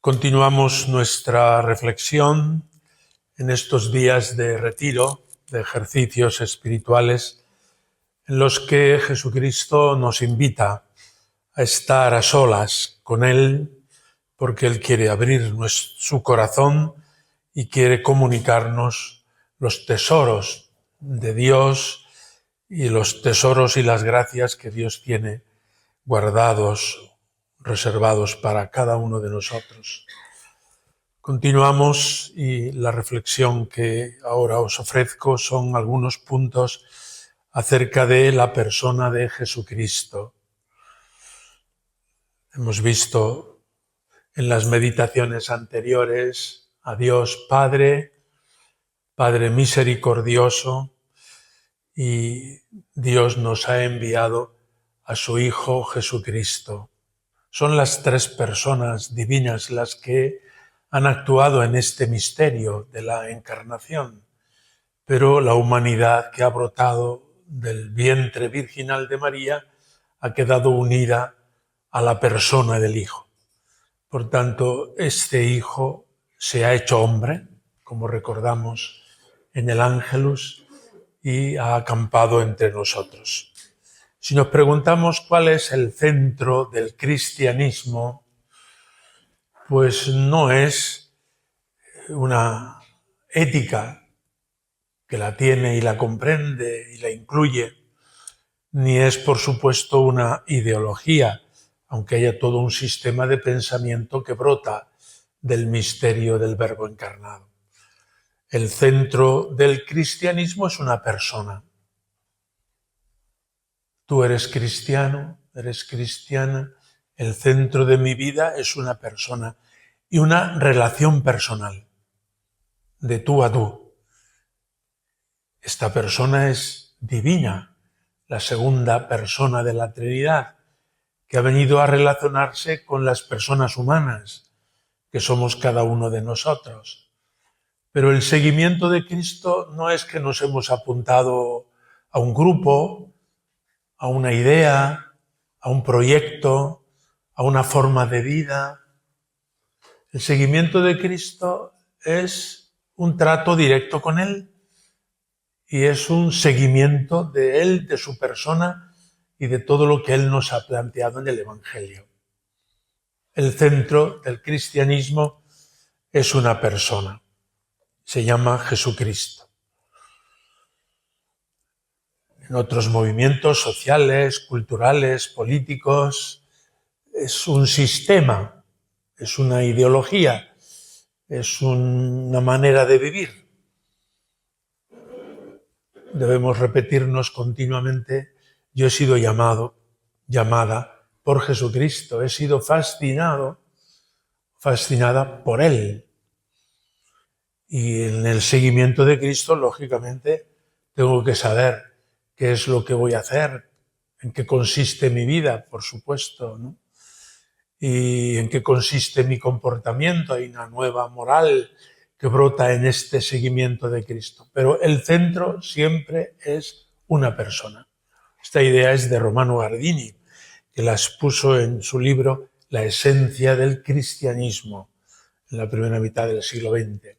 Continuamos nuestra reflexión en estos días de retiro, de ejercicios espirituales, en los que Jesucristo nos invita a estar a solas con Él, porque Él quiere abrir su corazón y quiere comunicarnos los tesoros de Dios y los tesoros y las gracias que Dios tiene guardados, reservados para cada uno de nosotros. Continuamos y la reflexión que ahora os ofrezco son algunos puntos acerca de la persona de Jesucristo. Hemos visto en las meditaciones anteriores a Dios Padre misericordioso, y Dios nos ha enviado a su Hijo Jesucristo. Son las tres personas divinas las que han actuado en este misterio de la encarnación, pero la humanidad que ha brotado del vientre virginal de María ha quedado unida a la persona del Hijo. Por tanto, este Hijo se ha hecho hombre, como recordamos en el Ángelus, y ha acampado entre nosotros. Si nos preguntamos cuál es el centro del cristianismo, pues no es una ética que la tiene y la comprende y la incluye, ni es, por supuesto, una ideología, aunque haya todo un sistema de pensamiento que brota del misterio del Verbo encarnado. El centro del cristianismo es una persona. Tú eres cristiano, eres cristiana. El centro de mi vida es una persona y una relación personal, de tú a tú. Esta persona es divina, la segunda persona de la Trinidad, que ha venido a relacionarse con las personas humanas, que somos cada uno de nosotros. Pero el seguimiento de Cristo no es que nos hemos apuntado a un grupo, a una idea, a un proyecto, a una forma de vida. El seguimiento de Cristo es un trato directo con Él y es un seguimiento de Él, de su persona y de todo lo que Él nos ha planteado en el Evangelio. El centro del cristianismo es una persona. Se llama Jesucristo. En otros movimientos sociales, culturales, políticos, es un sistema, es una ideología, es una manera de vivir. Debemos repetirnos continuamente: yo he sido llamada por Jesucristo, he sido fascinada por Él. Y en el seguimiento de Cristo, lógicamente, tengo que saber qué es lo que voy a hacer, en qué consiste mi vida, por supuesto, ¿no? Y en qué consiste mi comportamiento. Hay una nueva moral que brota en este seguimiento de Cristo. Pero el centro siempre es una persona. Esta idea es de Romano Guardini, que la expuso en su libro La esencia del cristianismo, en la primera mitad del siglo XX.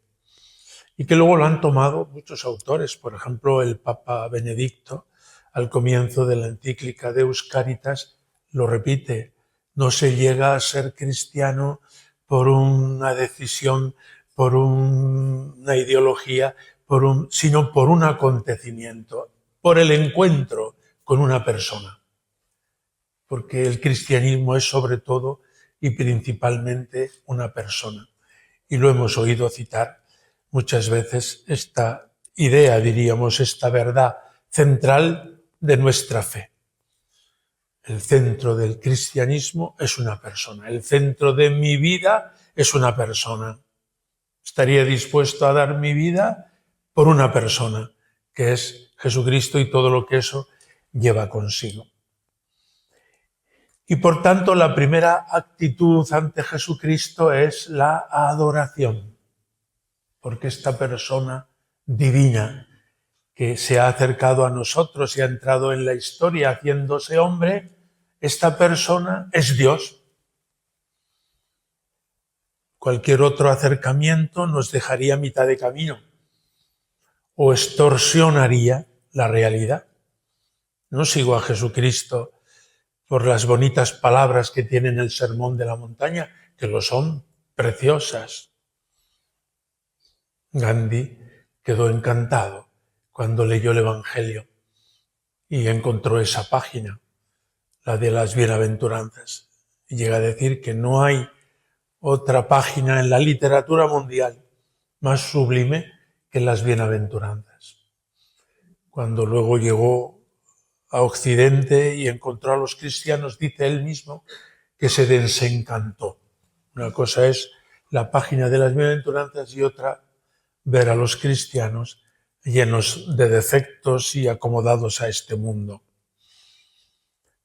Y que luego lo han tomado muchos autores, por ejemplo, el Papa Benedicto, al comienzo de la encíclica Deus Caritas, lo repite: no se llega a ser cristiano por una decisión, por una ideología, sino por un acontecimiento, por el encuentro con una persona. Porque el cristianismo es sobre todo y principalmente una persona. Y lo hemos oído citar muchas veces, esta idea, diríamos, esta verdad central de nuestra fe. El centro del cristianismo es una persona. El centro de mi vida es una persona. Estaría dispuesto a dar mi vida por una persona, que es Jesucristo y todo lo que eso lleva consigo. Y por tanto, la primera actitud ante Jesucristo es la adoración. Porque esta persona divina que se ha acercado a nosotros y ha entrado en la historia haciéndose hombre, esta persona es Dios. Cualquier otro acercamiento nos dejaría a mitad de camino o extorsionaría la realidad. No sigo a Jesucristo por las bonitas palabras que tiene en el Sermón de la Montaña, que lo son, preciosas. Gandhi quedó encantado cuando leyó el Evangelio y encontró esa página, la de las bienaventuranzas. Y llega a decir que no hay otra página en la literatura mundial más sublime que las bienaventuranzas. Cuando luego llegó a Occidente y encontró a los cristianos, dice él mismo que se desencantó. Una cosa es la página de las bienaventuranzas y otra ver a los cristianos llenos de defectos y acomodados a este mundo.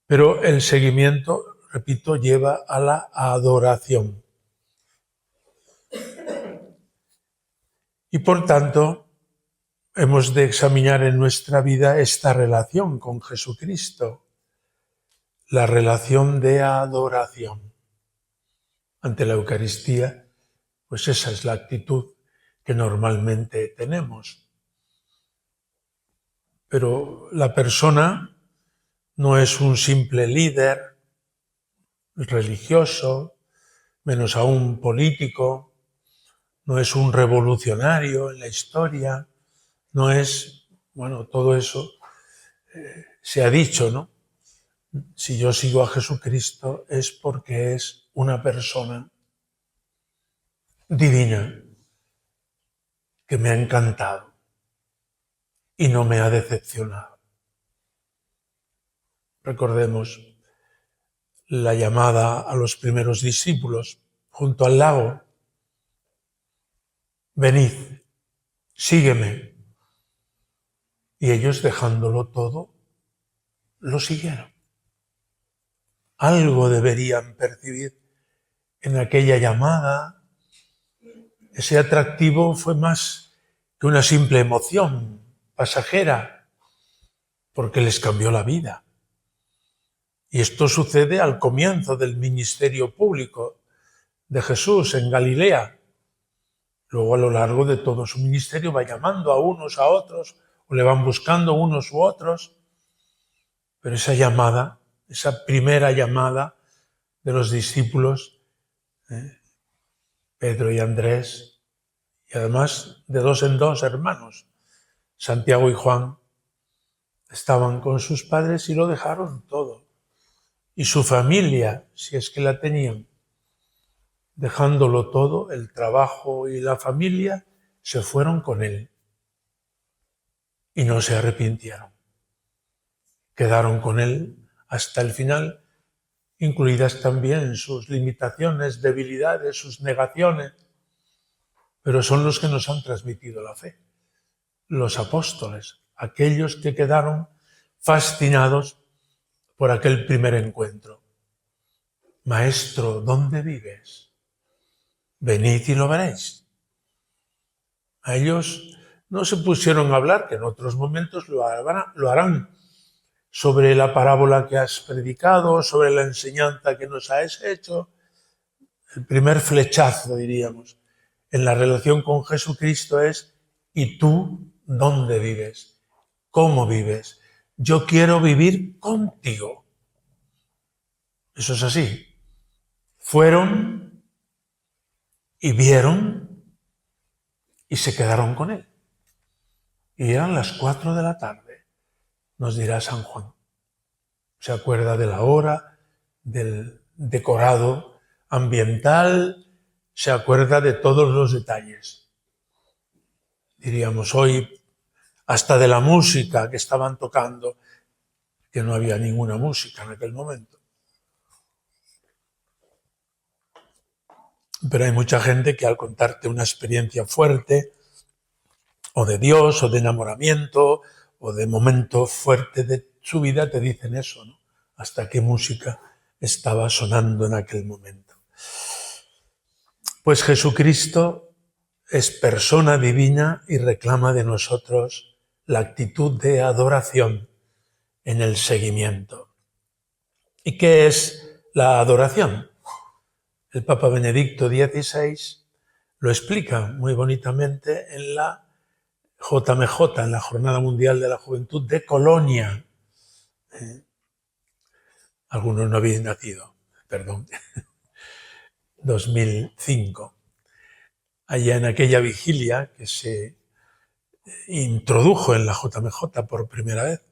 Pero el seguimiento, repito, lleva a la adoración. Y por tanto, hemos de examinar en nuestra vida esta relación con Jesucristo, la relación de adoración. Ante la Eucaristía, pues esa es la actitud que normalmente tenemos. Pero la persona no es un simple líder religioso, menos aún político, no es un revolucionario en la historia, no es, bueno, todo eso se ha dicho, ¿no? Si yo sigo a Jesucristo es porque es una persona divina que me ha encantado y no me ha decepcionado. Recordemos la llamada a los primeros discípulos junto al lago. Venid, sígueme. Y ellos, dejándolo todo, lo siguieron. Algo deberían percibir en aquella llamada. Ese atractivo fue más que una simple emoción pasajera, porque les cambió la vida. Y esto sucede al comienzo del ministerio público de Jesús en Galilea. Luego, a lo largo de todo su ministerio, va llamando a unos a otros, o le van buscando unos u otros. Pero esa llamada, esa primera llamada de los discípulos, Pedro y Andrés, y además de dos en dos hermanos, Santiago y Juan, estaban con sus padres y lo dejaron todo. Y su familia, si es que la tenían, dejándolo todo, el trabajo y la familia, se fueron con él. Y no se arrepintieron. Quedaron con él hasta el final, incluidas también sus limitaciones, debilidades, sus negaciones, pero son los que nos han transmitido la fe. Los apóstoles, aquellos que quedaron fascinados por aquel primer encuentro. Maestro, ¿dónde vives? Venid y lo veréis. A ellos no se pusieron a hablar, que en otros momentos lo harán, sobre la parábola que has predicado, sobre la enseñanza que nos has hecho. El primer flechazo, diríamos, en la relación con Jesucristo es: ¿y tú dónde vives? ¿Cómo vives? Yo quiero vivir contigo. Eso es así. Fueron y vieron y se quedaron con él. Y eran las 4 de la tarde, nos dirá San Juan. Se acuerda de la hora, del decorado ambiental, se acuerda de todos los detalles. Diríamos hoy, hasta de la música que estaban tocando, que no había ninguna música en aquel momento. Pero hay mucha gente que al contarte una experiencia fuerte, o de Dios, o de enamoramiento, o de momento fuerte de su vida, te dicen eso, ¿no? Hasta qué música estaba sonando en aquel momento. Pues Jesucristo es persona divina y reclama de nosotros la actitud de adoración en el seguimiento. ¿Y qué es la adoración? El Papa Benedicto XVI lo explica muy bonitamente en la JMJ, en la Jornada Mundial de la Juventud de Colonia. Algunos no habían nacido, perdón, 2005. Allá en aquella vigilia que se introdujo en la JMJ por primera vez,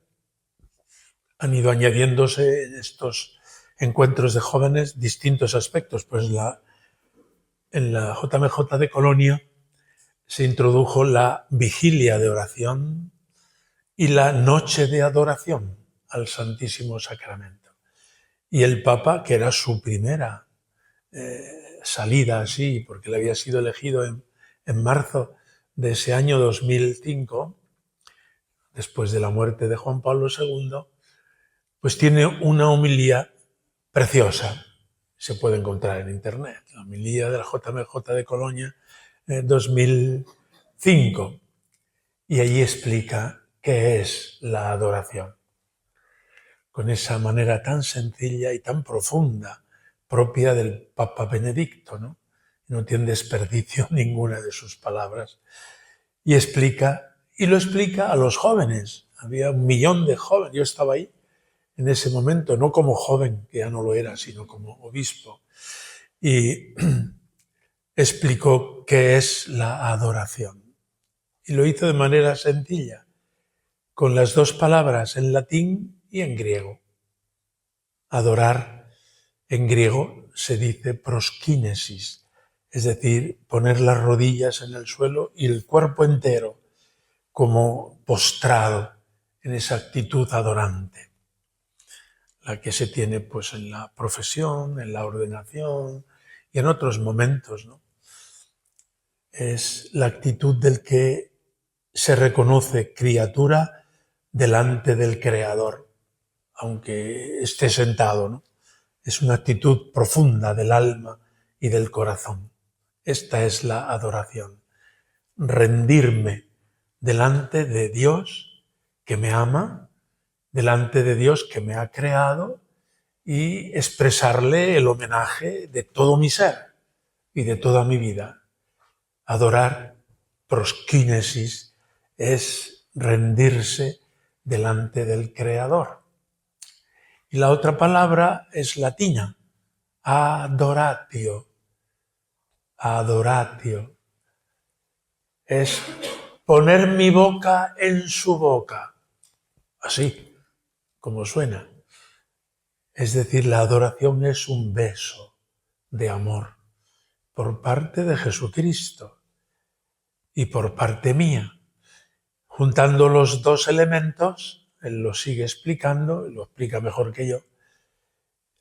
han ido añadiéndose en estos encuentros de jóvenes distintos aspectos. Pues en la JMJ de Colonia se introdujo la vigilia de oración y la noche de adoración al Santísimo Sacramento. Y el Papa, que era su primera salida así, porque le había sido elegido en marzo de ese año 2005, después de la muerte de Juan Pablo II, pues tiene una homilía preciosa. Se puede encontrar en internet, la homilía de la JMJ de Colonia 2005. Y allí explica qué es la adoración. Con esa manera tan sencilla y tan profunda, propia del Papa Benedicto, ¿no? No tiene desperdicio ninguna de sus palabras. Y lo explica a los jóvenes. Había 1 millón de jóvenes. Yo estaba ahí en ese momento, no como joven, que ya no lo era, sino como obispo. Y explicó qué es la adoración. Y lo hizo de manera sencilla, con las 2 palabras en latín y en griego. Adorar en griego se dice proskinesis, es decir, poner las rodillas en el suelo y el cuerpo entero como postrado en esa actitud adorante, la que se tiene pues en la profesión, en la ordenación y en otros momentos, ¿no? Es la actitud del que se reconoce criatura delante del Creador, aunque esté sentado, ¿no? Es una actitud profunda del alma y del corazón. Esta es la adoración. Rendirme delante de Dios que me ama, delante de Dios que me ha creado y expresarle el homenaje de todo mi ser y de toda mi vida. Adorar, proskinesis, es rendirse delante del Creador. Y la otra palabra es latina, adoratio. Adoratio. Es poner mi boca en su boca. Así, como suena. Es decir, la adoración es un beso de amor por parte de Jesucristo y por parte mía. Juntando los 2 elementos, él lo sigue explicando, lo explica mejor que yo.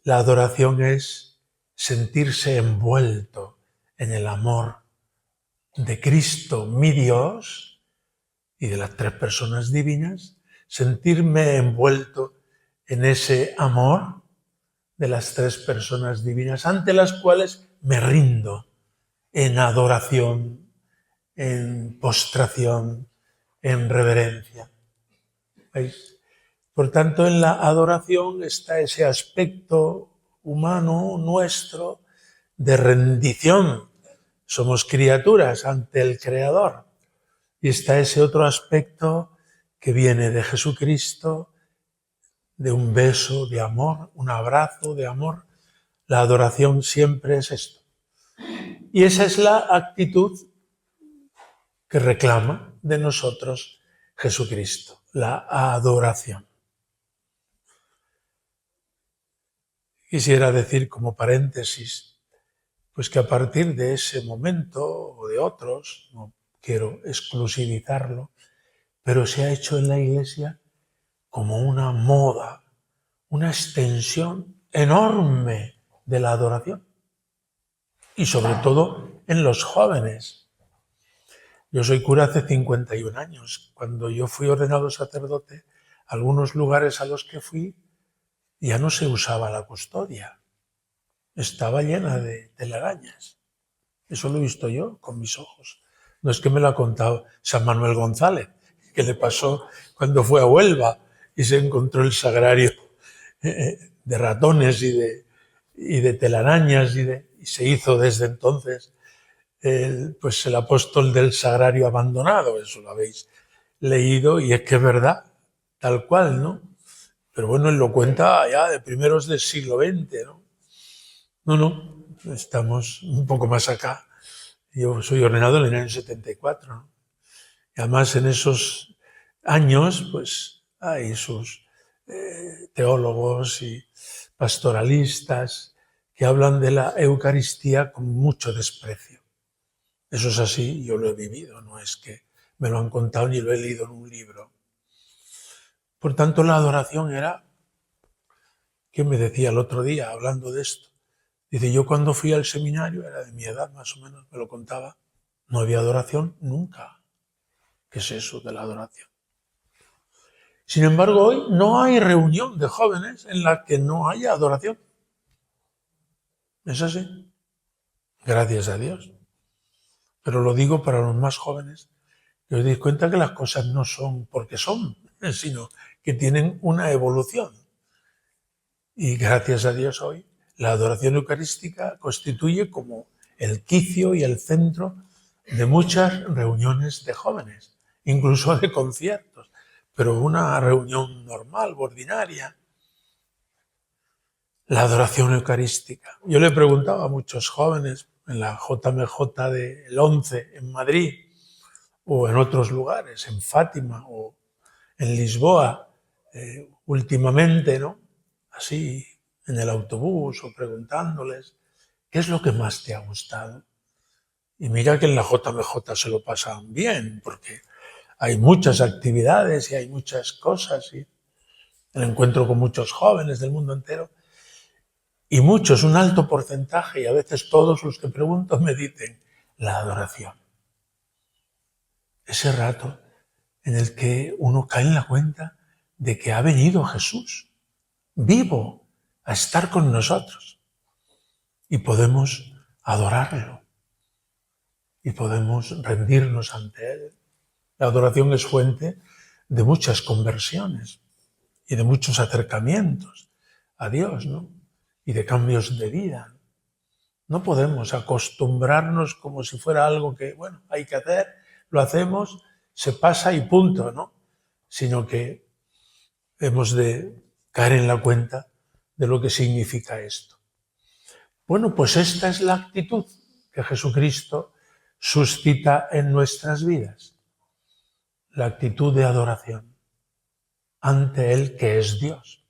La adoración es sentirse envuelto en el amor de Cristo, mi Dios, y de las 3 personas divinas, sentirme envuelto en ese amor de las 3 personas divinas, ante las cuales me rindo en adoración, en postración, en reverencia. ¿Veis? Por tanto, en la adoración está ese aspecto humano nuestro de rendición. Somos criaturas ante el Creador. Y está ese otro aspecto que viene de Jesucristo, de un beso de amor, un abrazo de amor. La adoración siempre es esto. Y esa es la actitud que reclama de nosotros Jesucristo, la adoración. Quisiera decir como paréntesis, pues que a partir de ese momento o de otros, no quiero exclusivizarlo, pero se ha hecho en la Iglesia como una moda, una extensión enorme de la adoración. Y sobre todo en los jóvenes. Yo soy cura hace 51 años. Cuando yo fui ordenado sacerdote, algunos lugares a los que fui ya no se usaba la custodia. Estaba llena de telarañas. Eso lo he visto yo con mis ojos. No es que me lo ha contado San Manuel González, que le pasó cuando fue a Huelva y se encontró el sagrario de ratones y de telarañas y se hizo desde entonces el apóstol del sagrario abandonado, eso lo habéis leído y es que es verdad, tal cual, ¿no? Pero bueno, él lo cuenta ya de primeros del siglo XX, ¿no? No, estamos un poco más acá. Yo soy ordenado en el año 74, ¿no? Y además en esos años, pues hay sus teólogos y pastoralistas que hablan de la Eucaristía con mucho desprecio. Eso es así, yo lo he vivido, no es que me lo han contado ni lo he leído en un libro. Por tanto, la adoración era, ¿quién me decía el otro día hablando de esto? Dice, yo cuando fui al seminario, era de mi edad más o menos, me lo contaba, no había adoración nunca. ¿Qué es eso de la adoración? Sin embargo, hoy no hay reunión de jóvenes en la que no haya adoración. Es así. Gracias a Dios. Pero lo digo para los más jóvenes, que os deis cuenta que las cosas no son porque son, sino que tienen una evolución. Y gracias a Dios hoy, la adoración eucarística constituye como el quicio y el centro de muchas reuniones de jóvenes, incluso de conciertos, pero una reunión normal, ordinaria. La adoración eucarística. Yo le preguntaba a muchos jóvenes en la JMJ del 11 en Madrid o en otros lugares, en Fátima o en Lisboa, últimamente, ¿no? Así, en el autobús o preguntándoles, ¿qué es lo que más te ha gustado? Y mira que en la JMJ se lo pasan bien, porque hay muchas actividades y hay muchas cosas, y el encuentro con muchos jóvenes del mundo entero. Y muchos, un alto porcentaje, y a veces todos los que pregunto me dicen, la adoración. Ese rato en el que uno cae en la cuenta de que ha venido Jesús, vivo, a estar con nosotros. Y podemos adorarlo. Y podemos rendirnos ante Él. La adoración es fuente de muchas conversiones y de muchos acercamientos a Dios, ¿no? Y de cambios de vida. No podemos acostumbrarnos como si fuera algo que, bueno, hay que hacer, lo hacemos, se pasa y punto, ¿no? Sino que hemos de caer en la cuenta de lo que significa esto. Bueno, pues esta es la actitud que Jesucristo suscita en nuestras vidas. La actitud de adoración ante Él que es Dios.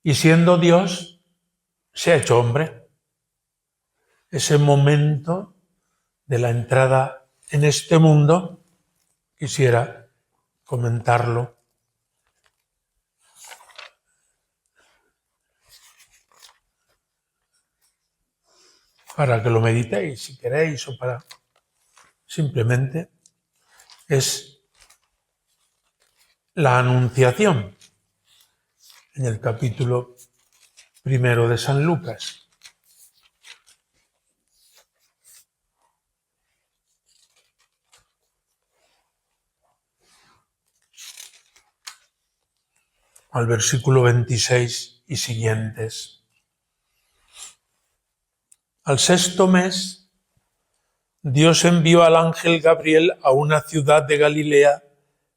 Y siendo Dios, se ha hecho hombre. Ese momento de la entrada en este mundo, quisiera comentarlo. Para que lo meditéis, si queréis, o para simplemente, es la Anunciación en el capítulo 1 de San Lucas. Al versículo 26 y siguientes. Al 6º mes, Dios envió al ángel Gabriel a una ciudad de Galilea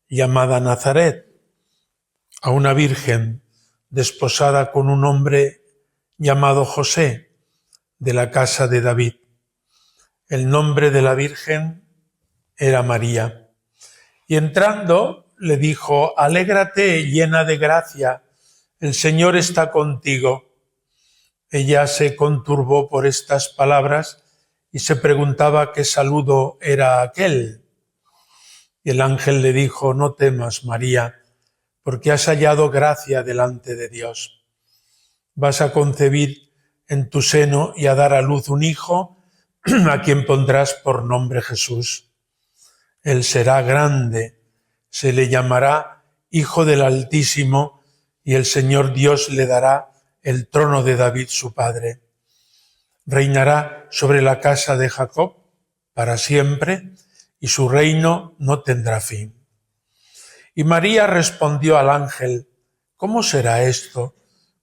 llamada Nazaret, a una virgen desposada con un hombre llamado José, de la casa de David. El nombre de la virgen era María. Y entrando le dijo, alégrate llena de gracia, el Señor está contigo. Ella se conturbó por estas palabras y se preguntaba qué saludo era aquel. Y el ángel le dijo, no temas, María, porque has hallado gracia delante de Dios. Vas a concebir en tu seno y a dar a luz un hijo, a quien pondrás por nombre Jesús. Él será grande, se le llamará Hijo del Altísimo, y el Señor Dios le dará el trono de David su padre. Reinará sobre la casa de Jacob para siempre, y su reino no tendrá fin. Y María respondió al ángel, ¿cómo será esto?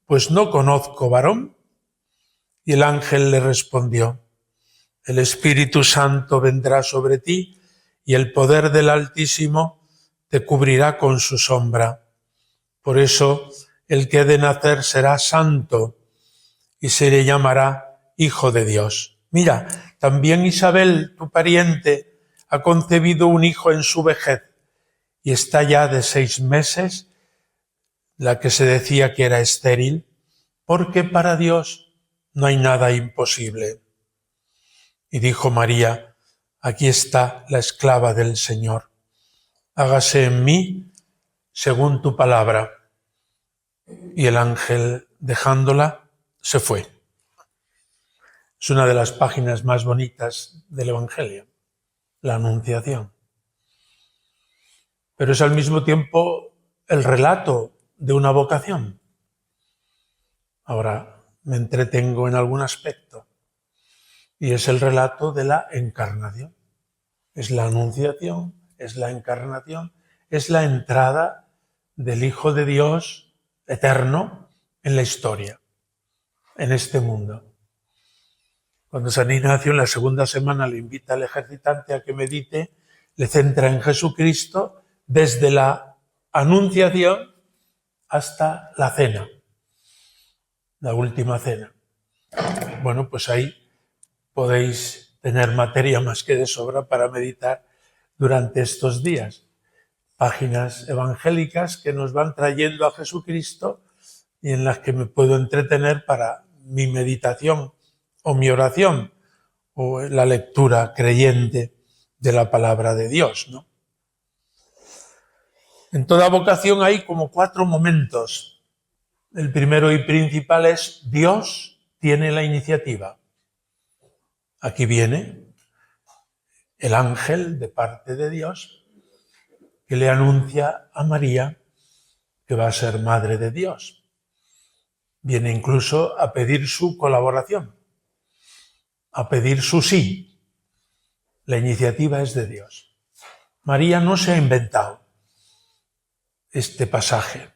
Pues no conozco varón. Y el ángel le respondió: el Espíritu Santo vendrá sobre ti y el poder del Altísimo te cubrirá con su sombra. Por eso el que ha de nacer será santo y se le llamará Hijo de Dios. Mira, también Isabel, tu pariente, ha concebido un hijo en su vejez y está ya de 6 meses, la que se decía que era estéril, porque para Dios no hay nada imposible. Y dijo María: aquí está la esclava del Señor. Hágase en mí según tu palabra. Y el ángel, dejándola, se fue. Es una de las páginas más bonitas del Evangelio, la Anunciación. Pero es al mismo tiempo el relato de una vocación. Ahora me entretengo en algún aspecto. Y es el relato de la encarnación. Es la Anunciación, es la encarnación, es la entrada del Hijo de Dios eterno en la historia, en este mundo. Cuando San Ignacio en la segunda semana le invita al ejercitante a que medite, le centra en Jesucristo desde la Anunciación hasta la cena, la última cena. Bueno, pues ahí podéis tener materia más que de sobra para meditar durante estos días. Páginas evangélicas que nos van trayendo a Jesucristo y en las que me puedo entretener para mi meditación o mi oración o la lectura creyente de la palabra de Dios, ¿no? En toda vocación hay como 4 momentos. El primero y principal es: Dios tiene la iniciativa. Aquí viene el ángel de parte de Dios que le anuncia a María que va a ser madre de Dios. Viene incluso a pedir su colaboración, a pedir su sí. La iniciativa es de Dios. María no se ha inventado este pasaje.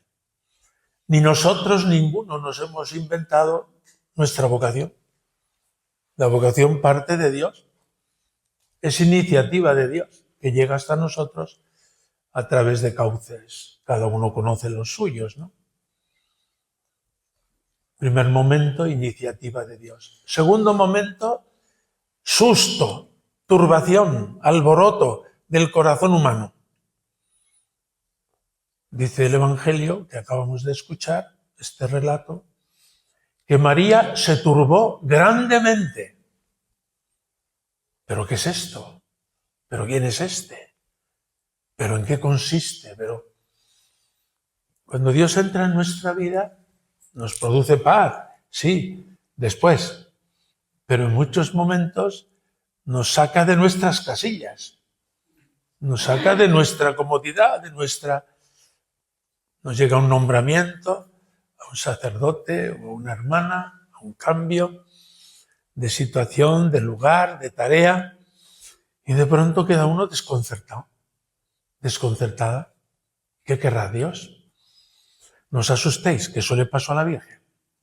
Ni nosotros, ninguno, nos hemos inventado nuestra vocación. La vocación parte de Dios. Es iniciativa de Dios que llega hasta nosotros a través de cauces. Cada uno conoce los suyos, ¿no? Primer momento, iniciativa de Dios. Segundo momento, susto, turbación, alboroto del corazón humano. Dice el Evangelio que acabamos de escuchar, este relato, que María se turbó grandemente. ¿Pero qué es esto? ¿Pero quién es este? ¿Pero en qué consiste? Pero cuando Dios entra en nuestra vida, nos produce paz, sí, después. Pero en muchos momentos nos saca de nuestras casillas, nos saca de nuestra comodidad, nos llega un nombramiento a un sacerdote o a una hermana, a un cambio de situación, de lugar, de tarea, y de pronto queda uno desconcertado, desconcertada. ¿Qué querrá Dios? No os asustéis, que eso le pasó a la Virgen.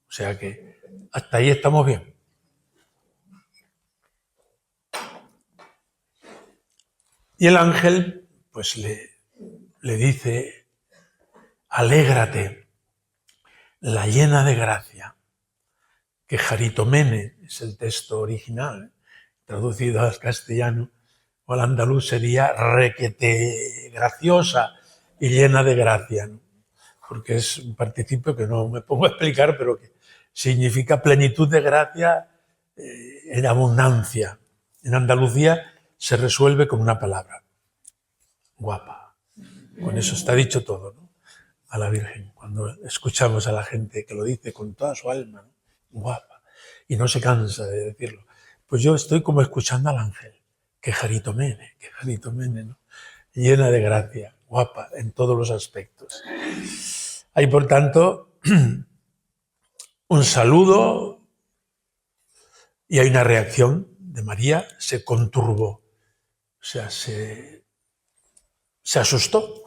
O sea que hasta ahí estamos bien. Y el ángel pues le dice: alégrate, la llena de gracia, que Jaritomene es el texto original, traducido al castellano o al andaluz sería requete graciosa y llena de gracia, ¿no? Porque es un participio que no me pongo a explicar, pero que significa plenitud de gracia en abundancia. En Andalucía se resuelve con una palabra: guapa. Con eso está dicho todo, ¿no? A la Virgen, cuando escuchamos a la gente que lo dice con toda su alma, ¿no? Guapa, y no se cansa de decirlo. Pues yo estoy como escuchando al ángel, que Jaritomene, ¿no? Llena de gracia, guapa en todos los aspectos. Hay, por tanto, un saludo y hay una reacción de María, se conturbó, o sea, se asustó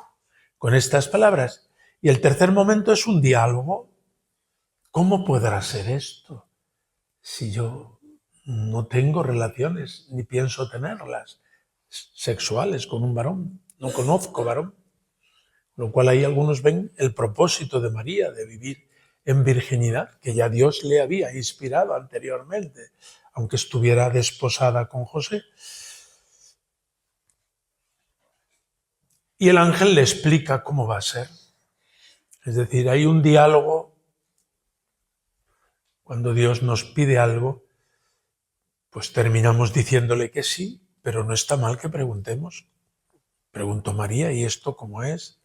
con estas palabras. Y el tercer momento es un diálogo. ¿Cómo podrá ser esto? si yo no tengo relaciones ni pienso tenerlas sexuales con un varón? No conozco varón. Lo cual ahí algunos ven el propósito de María de vivir en virginidad, que ya Dios le había inspirado anteriormente, aunque estuviera desposada con José. Y el ángel le explica cómo va a ser. Es decir, hay un diálogo. Cuando Dios nos pide algo, pues terminamos diciéndole que sí, pero no está mal que preguntemos. Preguntó María, ¿y esto cómo es?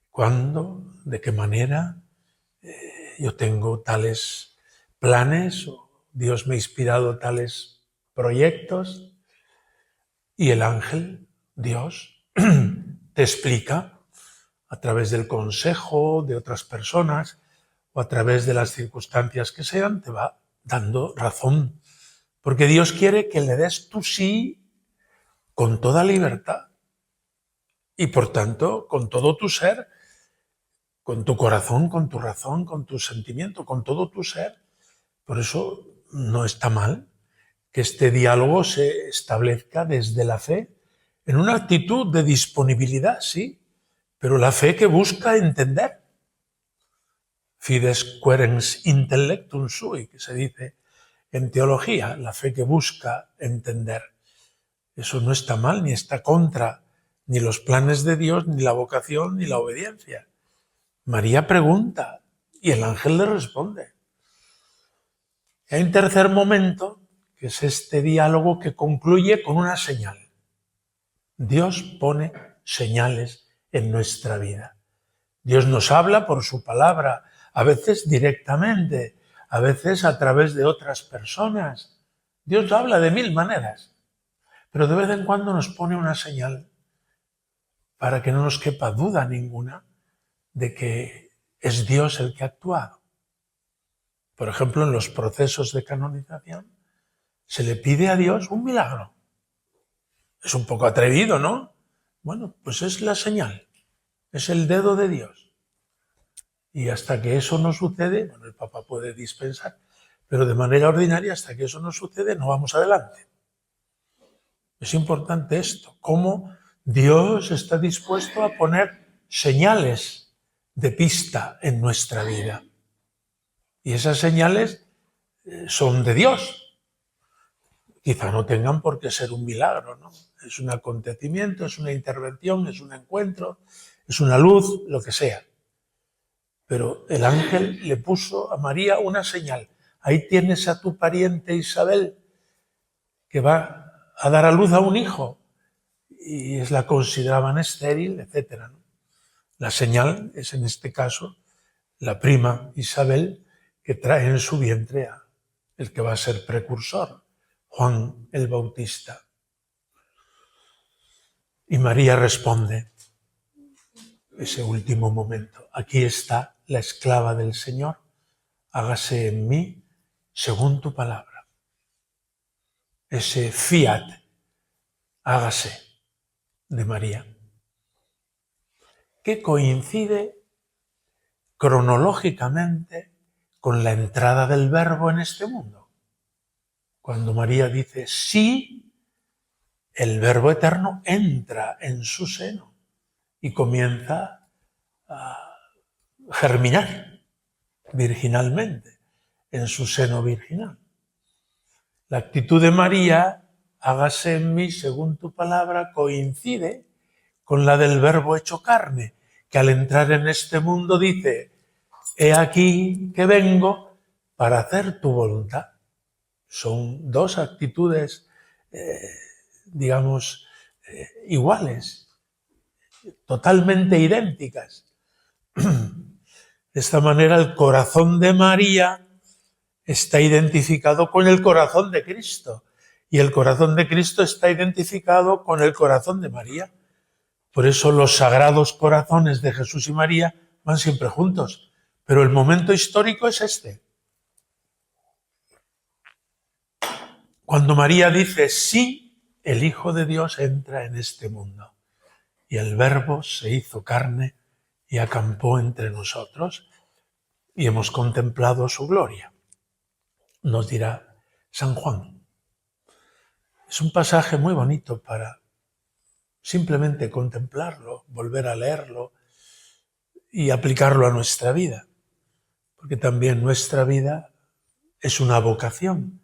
¿Cuándo? ¿De qué manera? Yo tengo tales planes, o Dios me ha inspirado tales proyectos, y el ángel, Dios, te explica a través del consejo de otras personas o a través de las circunstancias que sean, te va dando razón. Porque Dios quiere que le des tu sí con toda libertad y, por tanto, con todo tu ser, con tu corazón, con tu razón, con tu sentimiento, con todo tu ser. Por eso no está mal que este diálogo se establezca desde la fe, en una actitud de disponibilidad, sí, pero la fe que busca entender. Fides querens intellectum sui, que se dice en teología, la fe que busca entender. Eso no está mal, ni está contra ni los planes de Dios, ni la vocación, ni la obediencia. María pregunta y el ángel le responde. Y hay un tercer momento, que es este diálogo que concluye con una señal. Dios pone señales en nuestra vida. Dios nos habla por su palabra, a veces directamente, a veces a través de otras personas. Dios habla de 1000 maneras, pero de vez en cuando nos pone una señal para que no nos quepa duda ninguna de que es Dios el que ha actuado. Por ejemplo, en los procesos de canonización se le pide a Dios un milagro. Es un poco atrevido, ¿no? Bueno, pues es la señal, es el dedo de Dios. Y hasta que eso no sucede, bueno, el Papa puede dispensar, pero de manera ordinaria, hasta que eso no sucede, no vamos adelante. Es importante esto, cómo Dios está dispuesto a poner señales de pista en nuestra vida. Y esas señales son de Dios. Quizá no tengan por qué ser un milagro, ¿no? Es un acontecimiento, es una intervención, es un encuentro, es una luz, lo que sea. Pero el ángel le puso a María una señal. Ahí tienes a tu pariente Isabel, que va a dar a luz a un hijo, y la consideraban estéril, etc. La señal es, en este caso, la prima Isabel, que trae en su vientre a el que va a ser precursor, Juan el Bautista. Y María responde, ese último momento, aquí está la esclava del Señor, hágase en mí según tu palabra. Ese fiat, hágase, de María, que coincide cronológicamente con la entrada del Verbo en este mundo. Cuando María dice sí, el Verbo eterno entra en su seno y comienza a germinar virginalmente en su seno virginal. La actitud de María, hágase en mí según tu palabra, coincide con la del Verbo hecho carne, que al entrar en este mundo dice, he aquí que vengo para hacer tu voluntad. Son dos actitudes, iguales, totalmente idénticas. De esta manera, el corazón de María está identificado con el corazón de Cristo y el corazón de Cristo está identificado con el corazón de María. Por eso los sagrados corazones de Jesús y María van siempre juntos, pero el momento histórico es este. Cuando María dice sí, el Hijo de Dios entra en este mundo y el Verbo se hizo carne y acampó entre nosotros y hemos contemplado su gloria. nos dirá San Juan. Es un pasaje muy bonito para simplemente contemplarlo, volver a leerlo y aplicarlo a nuestra vida, porque también nuestra vida es una vocación,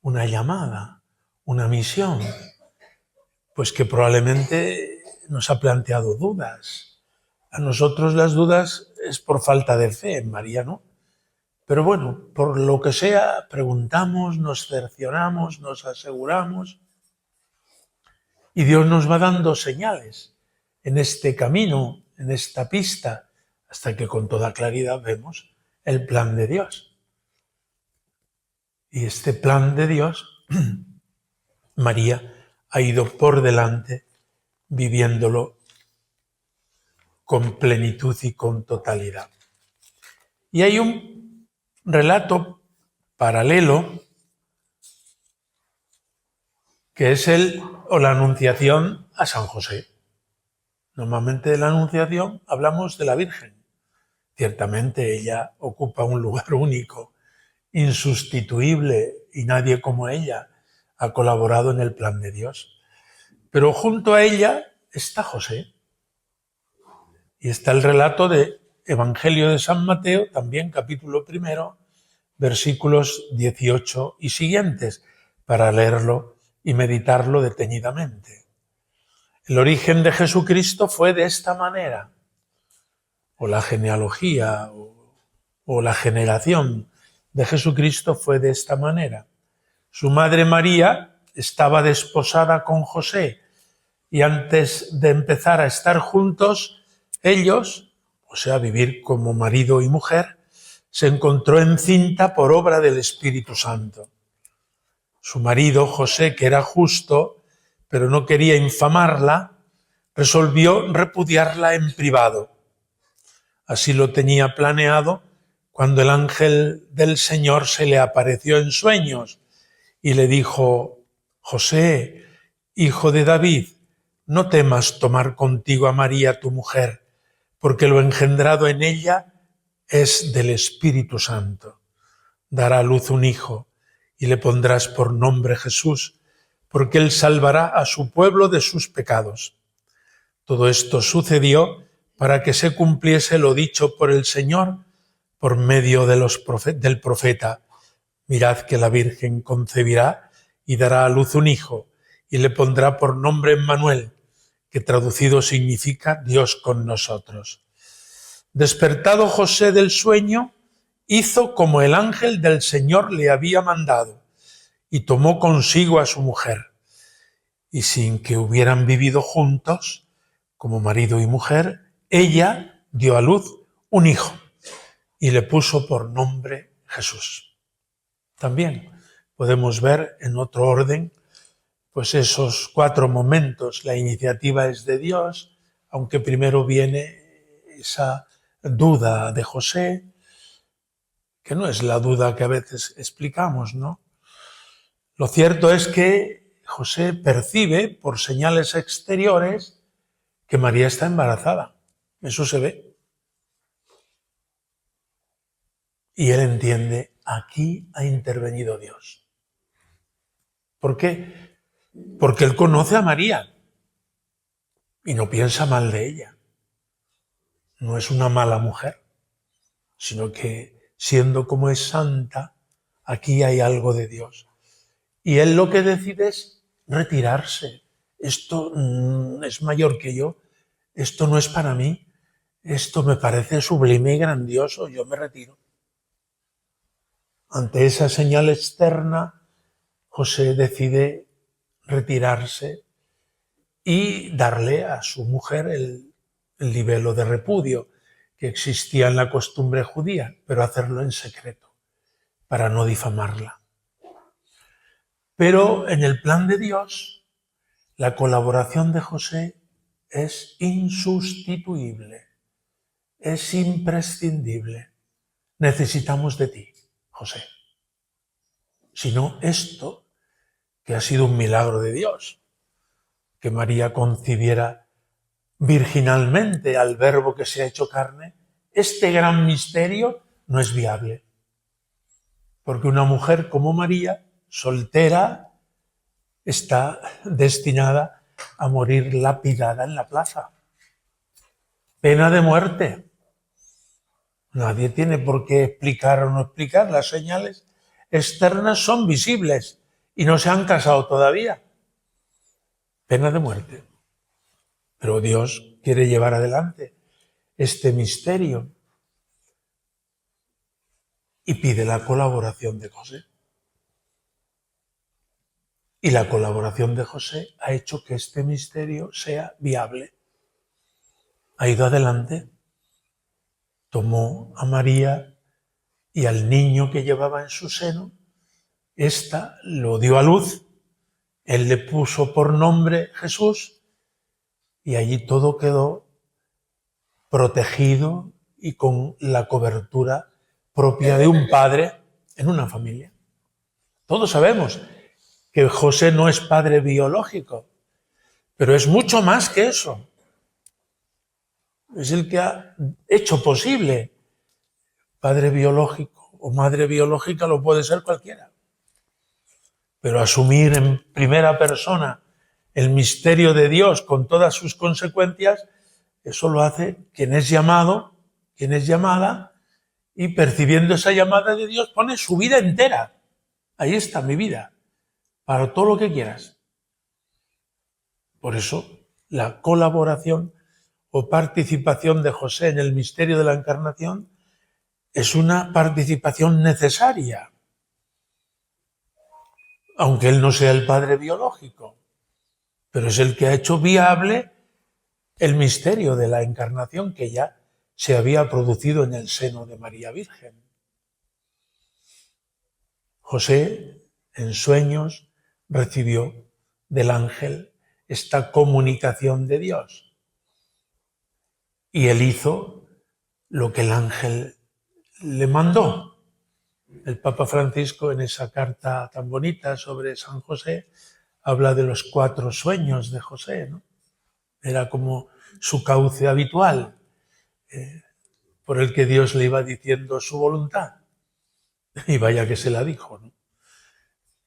una llamada, una misión, pues que probablemente nos ha planteado dudas. A nosotros las dudas es por falta de fe, en María no. Pero bueno, por lo que sea, preguntamos, nos cercioramos, nos aseguramos, y Dios nos va dando señales en este camino, en esta pista, hasta que con toda claridad vemos el plan de Dios. Y este plan de Dios, María ha ido por delante viviéndolo con plenitud y con totalidad. Y hay un relato paralelo que es la anunciación a San José. Normalmente de la anunciación hablamos de la Virgen. Ciertamente ella ocupa un lugar único, insustituible, y nadie como ella ha colaborado en el plan de Dios. Pero junto a ella está José. Y está el relato de Evangelio de San Mateo, también capítulo 1, versículos 18 y siguientes, para leerlo y meditarlo detenidamente. El origen de Jesucristo fue de esta manera, o la genealogía o la generación de Jesucristo fue de esta manera. Su madre María estaba desposada con José y antes de empezar a estar juntos, ellos, o sea, vivir como marido y mujer, se encontró encinta por obra del Espíritu Santo. Su marido, José, que era justo, pero no quería infamarla, resolvió repudiarla en privado. Así lo tenía planeado cuando el ángel del Señor se le apareció en sueños y le dijo: José, hijo de David, no temas tomar contigo a María tu mujer, porque lo engendrado en ella es del Espíritu Santo. Dará a luz un hijo y le pondrás por nombre Jesús, porque él salvará a su pueblo de sus pecados. Todo esto sucedió para que se cumpliese lo dicho por el Señor por medio del profeta. Mirad que la Virgen concebirá y dará a luz un hijo y le pondrá por nombre Emmanuel, que traducido significa Dios con nosotros. Despertado José del sueño, hizo como el ángel del Señor le había mandado y tomó consigo a su mujer. Y sin que hubieran vivido juntos, como marido y mujer, ella dio a luz un hijo y le puso por nombre Jesús. También podemos ver en otro orden, pues esos 4 momentos. La iniciativa es de Dios, aunque primero viene esa duda de José, que no es la duda que a veces explicamos, ¿no? Lo cierto es que José percibe por señales exteriores que María está embarazada. Eso se ve. Y él entiende, aquí ha intervenido Dios. ¿Por qué? Porque él conoce a María y no piensa mal de ella. No es una mala mujer, sino que siendo como es santa, aquí hay algo de Dios. Y él lo que decide es retirarse. Esto es mayor que yo, esto no es para mí, esto me parece sublime y grandioso, yo me retiro. Ante esa señal externa, José decide retirarse y darle a su mujer el libelo de repudio que existía en la costumbre judía, pero hacerlo en secreto, para no difamarla. Pero en el plan de Dios, la colaboración de José es insustituible, es imprescindible. Necesitamos de ti, José. Si no, esto, que ha sido un milagro de Dios, que María concibiera virginalmente al Verbo que se ha hecho carne, este gran misterio no es viable. porque una mujer como María, soltera, está destinada a morir lapidada en la plaza. Pena de muerte. Nadie tiene por qué explicar o no explicar. Las señales externas son visibles y no se han casado todavía. Pena de muerte. Pero Dios quiere llevar adelante este misterio y pide la colaboración de José. Y la colaboración de José ha hecho que este misterio sea viable. Ha ido adelante, tomó a María y al niño que llevaba en su seno, ésta lo dio a luz, él le puso por nombre Jesús y allí todo quedó protegido y con la cobertura propia de un padre en una familia. Todos sabemos que José no es padre biológico, pero es mucho más que eso. Es el que ha hecho posible. Padre biológico o madre biológica lo puede ser cualquiera. Pero asumir en primera persona el misterio de Dios con todas sus consecuencias, eso lo hace quien es llamado, quien es llamada, y percibiendo esa llamada de Dios pone su vida entera. Ahí está mi vida, para todo lo que quieras. Por eso la colaboración o participación de José en el misterio de la Encarnación es una participación necesaria, aunque él no sea el padre biológico, pero es el que ha hecho viable el misterio de la Encarnación que ya se había producido en el seno de María Virgen. José, en sueños, recibió del ángel esta comunicación de Dios y él hizo lo que el ángel le mandó. El Papa Francisco, en esa carta tan bonita sobre San José, habla de los 4 sueños de José, ¿no? Era como su cauce habitual, por el que Dios le iba diciendo su voluntad. Y vaya que se la dijo, ¿no?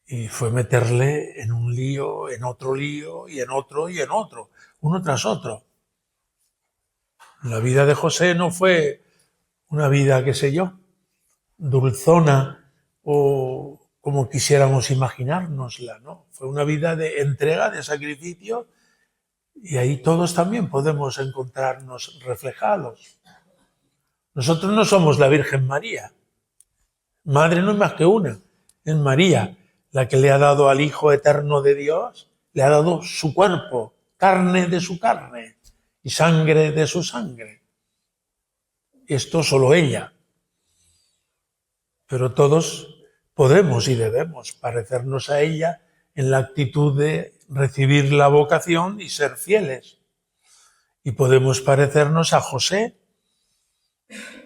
Y fue meterle en un lío, en otro lío, y en otro, uno tras otro. La vida de José no fue una vida, qué sé yo, dulzona o como quisiéramos imaginárnosla, ¿no? Fue una vida de entrega, de sacrificio, y ahí todos también podemos encontrarnos reflejados. Nosotros no somos la Virgen María. Madre no es más que una, es María, la que le ha dado al Hijo eterno de Dios, le ha dado su cuerpo, carne de su carne y sangre de su sangre. Esto solo ella. Pero todos podemos y debemos parecernos a ella en la actitud de recibir la vocación y ser fieles. Y podemos parecernos a José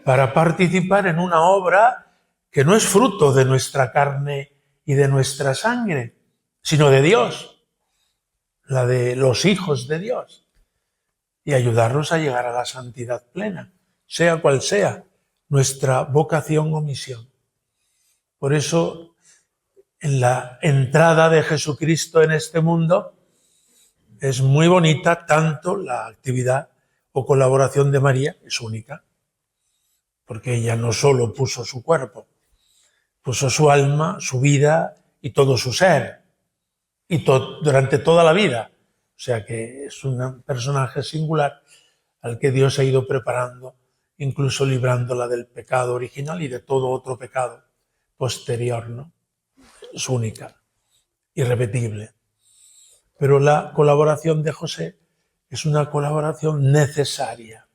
para participar en una obra que no es fruto de nuestra carne y de nuestra sangre, sino de Dios, la de los hijos de Dios, y ayudarnos a llegar a la santidad plena, sea cual sea nuestra vocación o misión. Por eso, en la entrada de Jesucristo en este mundo, es muy bonita, tanto la actividad o colaboración de María, es única, porque ella no solo puso su cuerpo, puso su alma, su vida y todo su ser, y durante toda la vida. O sea que es un personaje singular al que Dios ha ido preparando, incluso librándola del pecado original y de todo otro pecado posterior, ¿no? Es única, irrepetible. Pero la colaboración de José es una colaboración necesaria.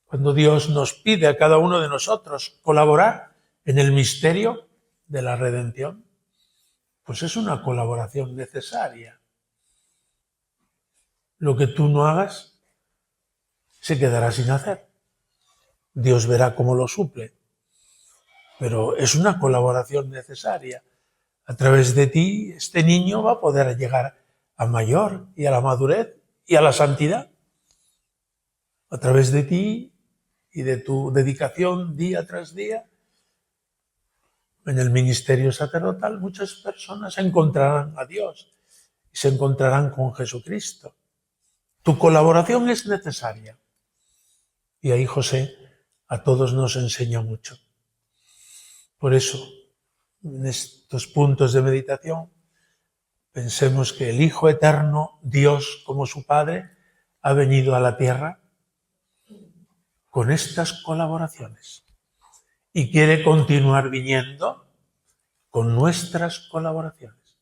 Cuando Dios nos pide a cada uno de nosotros colaborar en el misterio de la redención, pues es una colaboración necesaria. Lo que tú no hagas se quedará sin hacer. Dios verá cómo lo suple. Pero es una colaboración necesaria. A través de ti, este niño va a poder llegar a mayor y a la madurez y a la santidad. A través de ti y de tu dedicación día tras día, En el ministerio sacerdotal muchas personas encontrarán a Dios y se encontrarán con Jesucristo. Tu colaboración es necesaria. Y ahí José a todos nos enseña mucho. Por eso, en estos puntos de meditación, pensemos que el Hijo Eterno, Dios como su Padre, ha venido a la tierra con estas colaboraciones y quiere continuar viniendo con nuestras colaboraciones.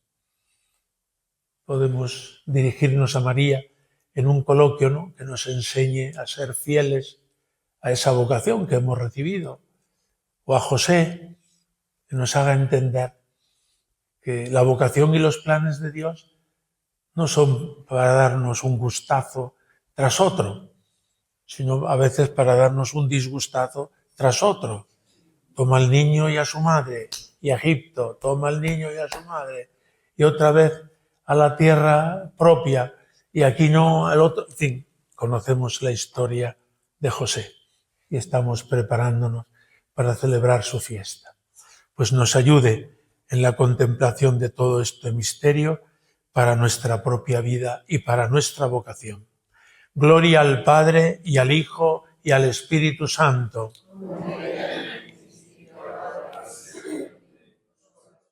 Podemos dirigirnos a María en un coloquio, ¿no?, que nos enseñe a ser fieles a esa vocación que hemos recibido, o a José, que nos haga entender que la vocación y los planes de Dios no son para darnos un gustazo tras otro, sino a veces para darnos un disgustazo tras otro. Toma al niño y a su madre, y a Egipto, toma al niño y a su madre, y otra vez a la tierra propia, y aquí no al otro. En fin, conocemos la historia de José y estamos preparándonos para celebrar su fiesta. Pues nos ayude en la contemplación de todo este misterio para nuestra propia vida y para nuestra vocación. Gloria al Padre y al Hijo y al Espíritu Santo.